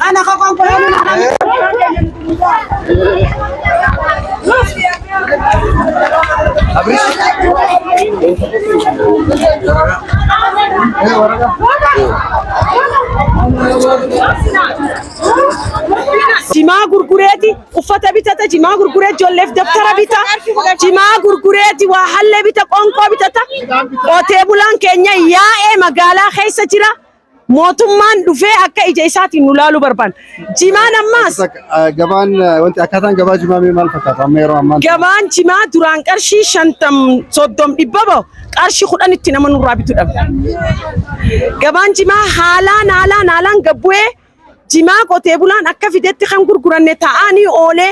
أنا خاكم جماعة غرغريتي وفتا بيتا جماعة غرغريتي جولف دفتر بيتا جماعة غرغريتي وحل بيتا قنقو بيتا وتيبولان كينيا يا مقالا خيسة جرا موتمان دفع أكا إجايساتي نولالو بربان جمان أماس جبان وانت أكاتان جبان جمامي مال فتاة أميرو أمان جمان جمان دوران كرشي شانتم صدام إبابو كرشي خدان اتنامن رابطو دم جمان جمان حالان قبوه جماعة قتيبولان أكا في ديت خم غرغران نتاعني أولي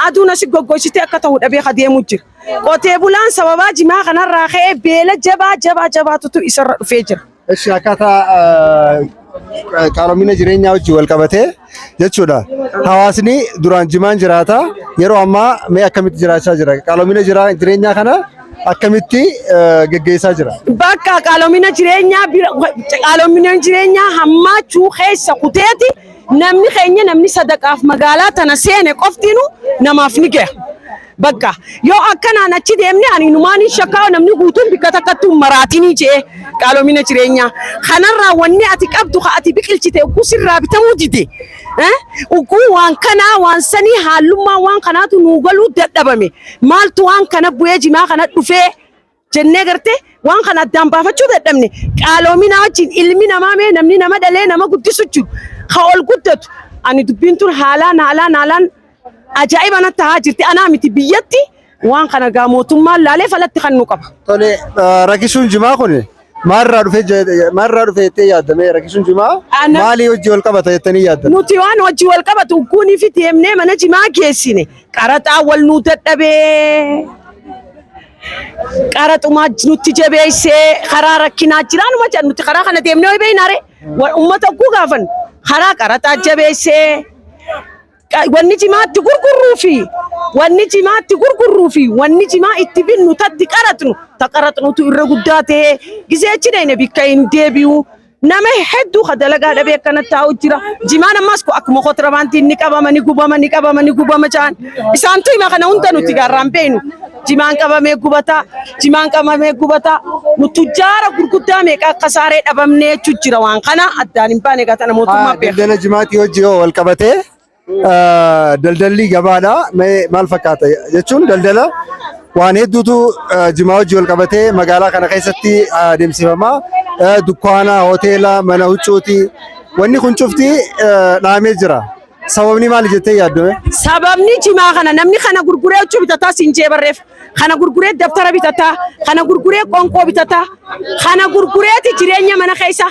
أدونا سي غوغوشتي أكا تهود أبي خديه مجر قتيبولان سببا جماعة خنا راخي بيلا جبا تتو إسر فجر إيش أكاتا كارمينا جرينيا وجوال كبته جتشودا هواسني دوران جمان جراتا يرو أما مي أكمل جراشة جرا كارمينا جرينيا خنا akkamitti geggeessaa jira bakka qalomina jireenyaa hammachuu keessa kuteeti namni keenya namni sadaqaaf magaalaa tana seene qoftinu namaaf ni gaha bakka yoo akkanaan achi deemne ani numaani shakkaa namni guutuun bikka takkattu maraatinii jee qalomina jireenyaa kanarraa wanni ati qabdu ati biqilchite kusirraa bitamuu dide ugu waan kana waan sani haalummaa waan kanaatu nuugaluu dadhabame maaltu waan kana bu'ee jimaa kana dhufee jennee garte waan kana addaan baafachuu dadhabne qaaloominaa wajjin ilmi namaa mee namni nama dhalee nama guddisu jiru ka ol guddatu ani dubbiin tun haalaan ajaa'iba natti haa jirti anaa miti biyyatti waan kana gaa mootummaan laalee falatti kan nu qaba. Tole rakkisuun jimaa kun maarraa dhufee jettee yaadame rakkisuun jimaa maalii hojii wal qabata jettanii yaaddan? Nuti waan hojii wal qabatu guunii fi deemnee mana jimaa geessine qaraxaa wal nuu dadhabee qaraxumaa nutti jabeessee karaa rakkinaa jiraanuma jedhu nuti karaa kana deemnee ho'i beeynaare uummata guu gaafan karaa qaraxaa jabeessee wanni jimaatti gurgurruu fi wanni jimaa itti binnu tatti qaraxnutu irra guddaa ta'ee giseechi deene bikka hin deebi'u nama hedduu ka dalagaa dhabee akkanatti taa'u jira jimaan ammas akkuma kontiraabaandiin ni qabama jaan isaantu hima kana hunda nuti gaarraan beeynu jimaan qabamee gubata nuti jaara gurguddaa meeqa akka saaree dhabamnee jechuu jira waan kana addaan hin baane gata namootummaa beeku. Daldala jimaatii hojii wal qabatee daldalli gabaadha maal fakkaata jechuun daldala waan hedduutu jimaa hojii wal qabatee magaalaa kana keessatti adeemsifama dukkaana hoteela mana huccuuti wanni kun cufti dhaamee jira sababni maali jettee yaaddu? Sababni jimaa kana namni kana gurguree hojii bitataa sinjee barreef kana gurguree daftara bitataa kana gurguree qonqoo bitataa kana gurgureeti jireenya mana keessa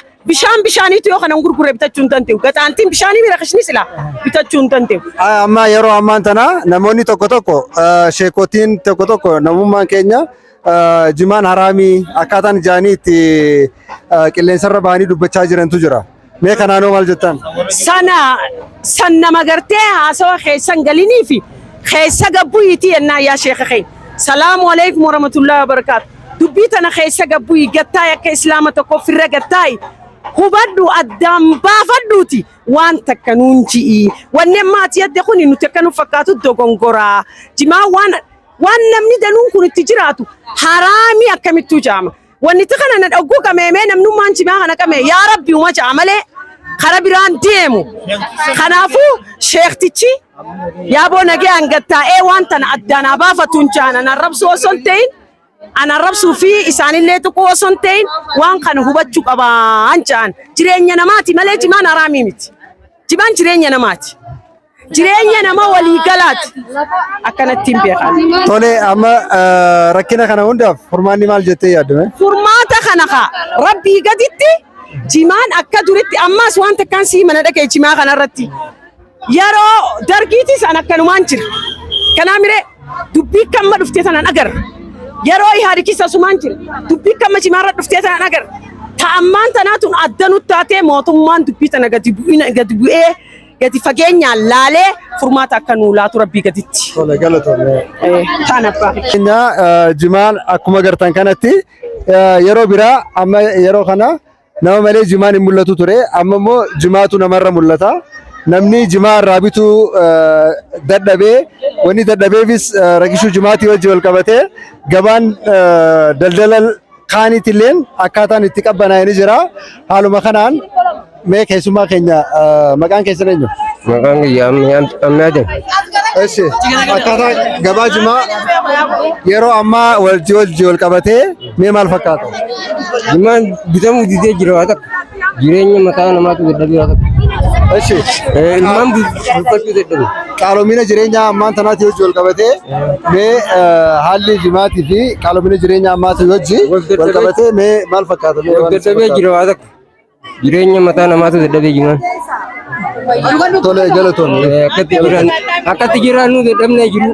bishaaniitu yoo kana gurguree bitachuu hin danda'u gaxaantiin bishaanii bira kashni sila bitachuu hin danda'u. Amma yeroo ammaan tana namoonni tokko sheekotiin tokko namummaan keenya jimaan haraamii akkaataan ijaanii itti qilleensarra bahanii dubbachaa jirantu jira. Mee kanaanoo maal jettan? San nama gartee haasawa keessan galinii fi keessa gabbuyiitii yennaa yaa sheeka keenya. Salaamu alaikum warahmatullahi wabarakatuh. Dubbii tana keessa gabbuyi gattaay akka islaama tokko firra gattaay. Hubaddu addaan baafadduuti waan takka nuun ji'i wanni ammaati yadde kun nuti akka nu fakkaatu dogongoraa jimaa waan namni danuun kun itti jiraatu haraamii akkamittuu jaama wanni kana na dhagguu qameemee namnummaan jimaa kana qabee yaa rabbi uma ja'a malee kara biraan deemu kanaafuu sheektichi yaaboo nagee hangattaa'ee waan tana addaan baafatuun jaanan arrabsu osoo hin ta'in ana rabsuu fi isaanillee tuquu osoo hin ta'in waan kana hubachuu qabaan jaan jireenya namaati malee jimaan haraamii miti jimaan jireenya namaati jireenya nama waliigalaati akkanatti hin beekan. Tole amma rakkina kana hundaaf furmaanni maal jettee yaaddu? Furmaata kana rabbii gaditti jimaan akka duritti ammas waan takkaan sii mana dhaqee jimaa kanarratti yeroo dargiitis an akkanumaan jira kanaa miree dubbii kamma dhuftee tanan agarra. Yeroo ihaadikisa sumaan jira dubbii kamma jimaarra dhuftee tanan agarra ta'ammaan tanaatun addanutti taatee mootummaan dubbii tana gadi bu'ee gadi fageenyaan laalee furmaata akka nuu laatu rabbii gaditti. Tole galatoomne. Taan abbaa. Jimaan akkuma gartan kanatti yeroo biraa amma yeroo kana nama malee jimaan hin mul'atu ture. Amma immoo jimaatu namarra mul'ata. Namni jimaa irraa bitu dadhabee wanni dadhabeefis rakishuu jimaatii wajji wal qabatee gabaan daldala kaaniitilleen akkaataan itti qabbanaa'ee ni jira. Haaluma kanaan mee keessummaa keenya maqaan keessan eenyu? Maqaan kiyya ammaa jedhama. Eessi akkaataa gabaa jimaa yeroo ammaa wajji wal qabatee mee maal fakkaata? Jimaan bitamuu didee jira waa takka. Jireenya mataa namaatu dadhabee waa takka. Eessi Ilmaan bulfachuu dadhabe. qaalomina jireenyaa ammaan tanaatti wajji wal qabatee mee haalli jimaatii fi qaalomina jireenyaa ammaatii wajji wal qabatee mee maal fakkaata? Dadhabee jira waa takka. Jireenya mataa namaatu dadhabee jimaan. Tole galatoomne. Akkatti jiraannu dadhabnee jiru.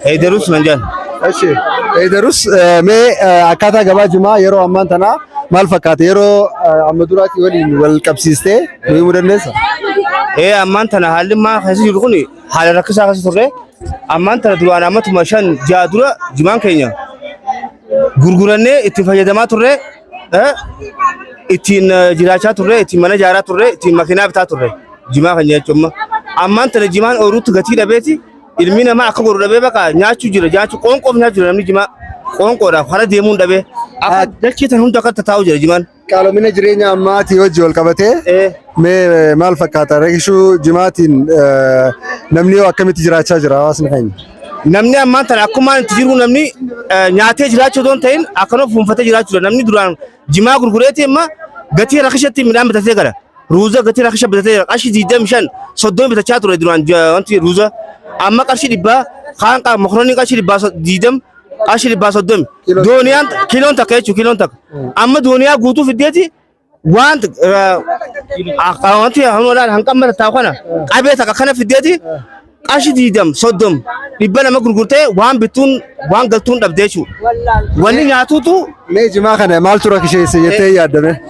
Haydarus Manjaan. Eessi Haydarus mee akkaataa gabaa jimaa yeroo ammaan tanaa maal fakkaata? Yeroo amma duraatii waliin wal qabsiistee nu himuu dandeessa? Ammaan tana haalli maa keessa jiru kun haala rakkisaa keessa turre. Ammaan tana duraan ammatuma 5-6 dura jimaan keenya gurgurannee itti fayyadamaa turre. Ittiin jiraachaa turre, ittiin mana ijaaraa turre, ittiin makiinaa bitaa turre. Jimaa keenya jechuun ammaan tana jimaan ooyiruutti gatii dhabeeti ilmi namaa akka godhu dhabee bakka nyaachuu jira. Nyaachuu qoonqoof nyaachuu jira namni jimaa qoonqoodhaaf hara deemuun dhabee akka dachee tan hunda akka taa'u jira jimaan. Qaalomina jireenya ammaatii wajji wal qabatee mee maal fakkaata? Rakishuu jimaatiin namni yoo akkamitti jiraachaa jira hawaasni keenya? Namni ammaan tana akkuma itti jiru namni nyaatee jiraachuu osoo hin ta'in akkanuma fuunfatee jiraachuu dha. Namni duraan jimaa gurgureetii amma gatii rakishatti midhaan bitatee gara. Ruuza gatii rakisha bitatee jira. Qarshii 25 30 bitachaa ture duraan wanti ruuza. Amma qarshii 100 kaan mokoroonii qarshii 20 qarshii 30. Dooniyaan kiiloon takka jechuudha kiiloon takka. Amma dooniyaa guutuu fiddeeti wanti hanqamma taa'u kana qabee takka kana fiddeeti qarshii 20 30 dhibba nama gurgurtee waan bittuun waan galtuun dhabdee jechuudha. Wanni nyaatuutu Mee jimaa kana maaltu rakisheesse jettee yaaddame?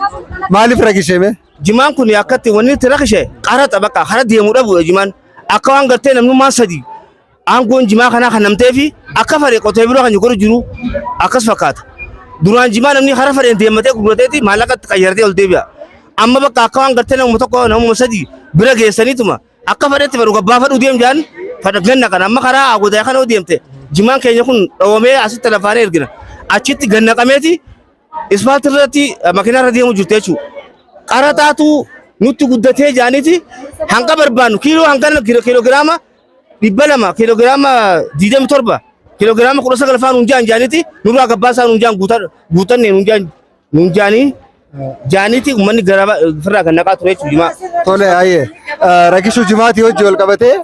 Maaliif rakisheeme? jimaan kun akkatti wanni itti rakishe qaraxa bakka hara deemuu dhabu jimaan akka waan gartee namnummaan sadii aangoon jimaa kanaa kan namtee fi akka faree qotee biroo kan jiru jiru akkas fakkaata. Duraan jimaa namni hara fareen deematee gurgurateeti maallaqatti qayyartee ol deebi'a. Amma bakka akka waan gartee namuma tokko namuma sadii bira geessaniituma akka fareetti faru gabbaa fadhu deem jaan fadha ganna kana amma karaa agodaa kana deemte jimaan keenya kun dhoomee asitti lafaanee ergina achitti ganna qameeti isfaaltii irratti makiinaa irra deemu jirte jechuudha. Qaraxaatu nutti guddatee jaaniiti hanga barbaannu kiiloo hanga kiiloogiraama 200 kiiloogiraama 27 kiiloogiraama 19 faan hunjaan jaaniiti nurraa gabbaa isaan hunjaan guutanne hunjaan jaanii jaaniiti uummanni gara firraa kan naqaa ture jechuudha. Tole hayyee rakishuu jimaatii wajji wal qabatee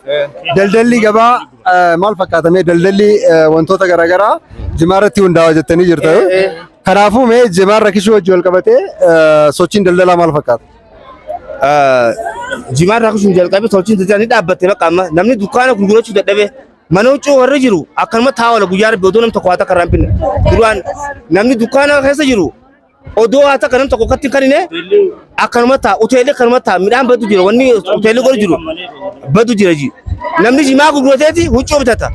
daldalli gabaa maal fakkaata? Daldalli wantoota garaagaraa jimaa irratti hundaa'aa jettanii jirtu. Kanaafuu mee jimaan rakishuu wajji wal qabatee sochiin daldalaa maal fakkaata? Jimaan rakishuun jalqabe sochiin daldalaa ni dhaabbatte bakka amma namni dukkaana gurgurachuu dadhabee mana huccuu warri jiru akkanuma taa'aa guyyaa rabbi odoo nam tokko haa takka irraa hin binne. Duraan namni dukkaana keessa jiru odoo haa takka nam tokko akkatti kan hinne akkanuma ta'a hoteelli akkanuma ta'a midhaan baddu jira wanni hoteelli godhu jiru baddu jira ji. Namni jimaa gurgurateeti huccuu bitata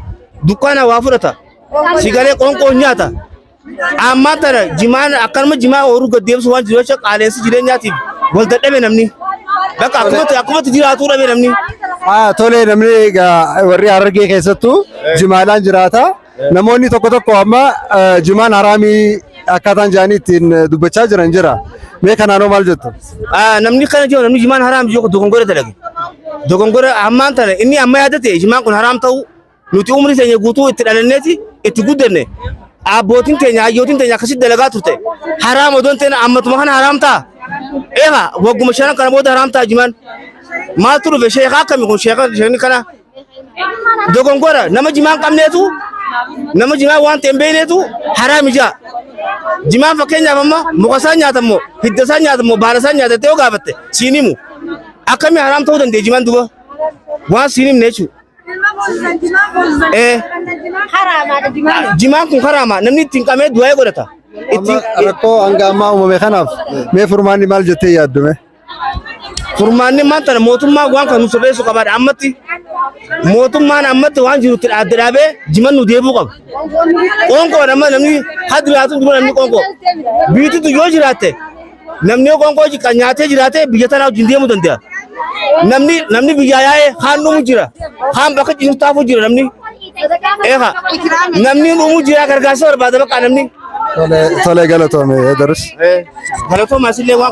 dukkaana waa fudhata sigalee qoonqoo nyaata. Amma tana jimaan akkanuma jimaa ooruu gaddeebsu waan jiru jecha qaaleensi jireenyaatiif wal dadhabe namni bakka akkumatti jiraatu dhabe namni. Tole namni warri Harargee keessattuu jimaadhaan jiraata. Namoonni tokko tokko amma jimaan haraamii akkaataan jaanii ittiin dubbachaa jiran jira. Mee kanaanoo maal jettu? Namni kana jiru namni jimaan haraam jiru dogongora dalage. Dogongora ammaan tana inni amma yaadate jimaan kun haraam ta'u nuti umrii keenya guutuu itti dhalanneeti itti guddanne. Abbootiin teenya hayyootiin teenya akkasitti dalagaa turte haraam odoon ta'e ammatuma kana haraam ta'a. Eegaa wagguma shanan kana booda haraam ta'a jimaan. Maaltu dhufe sheekaa akkami kun sheekni kana dogongora nama jimaan qabneetu nama jimaa waan ta'e hin beekneetu haraam ijaa. Jimaan fakkeenyaaf amma muka isaa nyaatamoo hidda isaa nyaatamoo baala isaa nyaatattee yoo gaafatte siin himu akkamii haraam ta'uu danda'e jimaan duba waan siin himne jechuudha. Jimaan kun haraama namni ittiin qabee du'aa godhata. Rakkoo hanga ammaa uumame kanaaf mee furmaanni maal jettee yaaddume? Furmaanni maanta mootummaa waan kan nu sirreessu qabaadha ammatti. Mootummaan ammatti waan jirutti dhaabee jiman nu deebuu qaba. Qoonqoo nama namni haa jiraatu dura namni qoonqoo. Biitutu yoo jiraatte namni gongo ji kanyate jirate biyata na jinde mu dandiya namni biya yae hanu mu jira han baka jinu tafu jira namni namni mu jira gargaasa barbada baka namni tole galatoome darus galato masille wan